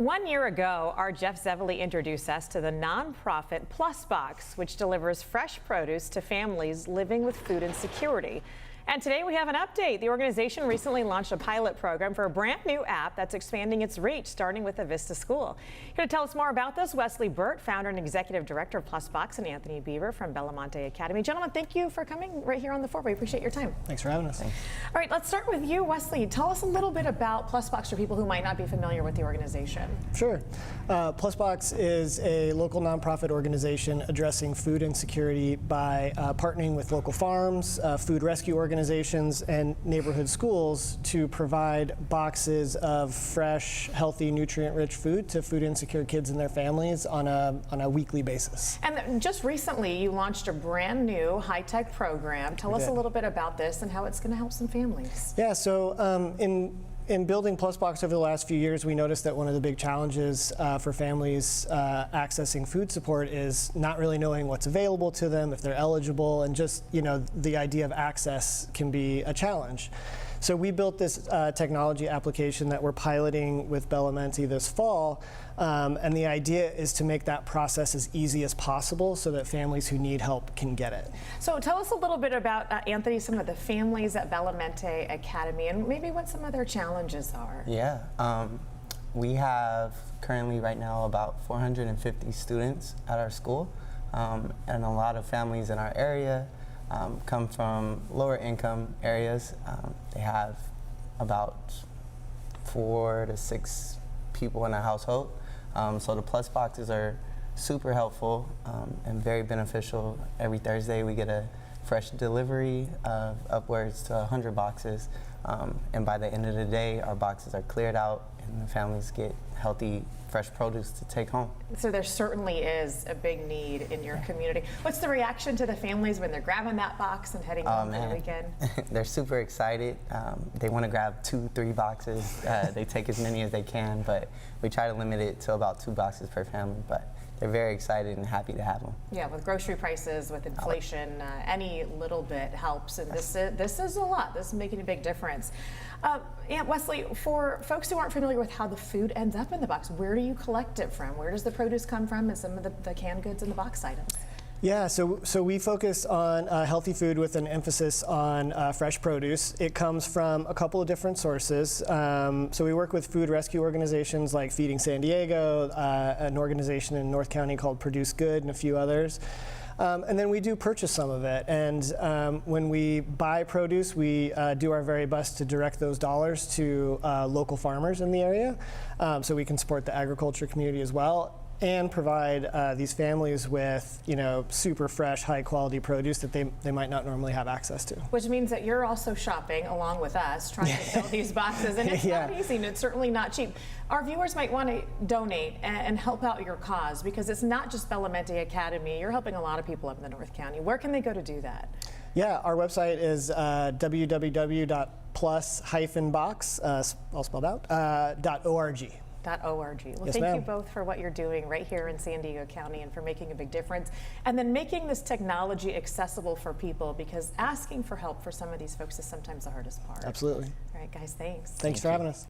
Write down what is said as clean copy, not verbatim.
1 year ago, our Jeff Zevely introduced us to the nonprofit Plus Box, which delivers fresh produce to families living with food insecurity. And today we have an update. The organization recently launched a pilot program for a brand new app that's expanding its reach, starting with a Vista school. Here to tell us more about this, Wesley Burt, founder and executive director of Plus Box, and Anthony Beaver from Monte Academy. Gentlemen, thank you for coming right here on the floor. We appreciate your time. Thanks for having us. All right, let's start with you, Wesley. Tell us a little bit about Plus Box for people who might not be familiar with the organization. Sure. Plus Box is a local nonprofit organization addressing food insecurity by partnering with local farms, food rescue organizations, and neighborhood schools to provide boxes of fresh, healthy, nutrient-rich food to food insecure kids and their families on a weekly basis. And just recently, you launched a brand new high-tech program. Tell us a little bit about this and how it's going to help some families. Yeah, so in building Plus Box over the last few years, we noticed that one of the big challenges for families accessing food support is not really knowing what's available to them, if they're eligible, and just, you know, the idea of access can be a challenge. So we built this technology application that we're piloting with Monte this fall, and the idea is to make that process as easy as possible so that families who need help can get it. So tell us a little bit about, Anthony, some of the families at Monte Academy and maybe what some of their challenges are. Yeah, we have currently right now about 450 students at our school, and a lot of families in our area come from lower income areas. They have about 4 to 6 people in a household. So the Plus Boxes are super helpful and very beneficial. Every Thursday we get a fresh delivery of upwards to 100 boxes. And by the end of the day, our boxes are cleared out and the families get healthy, fresh produce to take home. So there certainly is a big need in your community. What's the reaction to the families when they're grabbing that box and heading home for the weekend? They're super excited. They want to grab 2, 3 boxes. They take as many as they can, but we try to limit it to about 2 boxes per family. But they're very excited and happy to have them. Yeah, with grocery prices, with inflation, any little bit helps, and this is a lot. This is making a big difference. Aunt Wesley, for folks who aren't familiar with how the food ends up in the box, where do you collect it from? Where does the produce come from and some of the canned goods and the box items? Yeah, so we focus on healthy food with an emphasis on fresh produce. It comes from a couple of different sources. So we work with food rescue organizations like Feeding San Diego, an organization in North County called Produce Good, and a few others. And then we do purchase some of it. And when we buy produce, we do our very best to direct those dollars to local farmers in the area, so we can support the agriculture community as well, and provide these families with, you know, super fresh, high quality produce that they might not normally have access to. Which means that you're also shopping along with us, trying to fill these boxes, and it's not easy, and it's certainly not cheap. Our viewers might want to donate and help out your cause, because it's not just Monte Academy. You're helping a lot of people up in the North County. Where can they go to do that? Yeah, our website is www.plus-box, all spelled out, .org. .org. Well, Yes, thank you both for what you're doing right here in San Diego County and for making a big difference, and then making this technology accessible for people, because asking for help for some of these folks is sometimes the hardest part. Absolutely. All right, guys, thanks. Thanks for having us.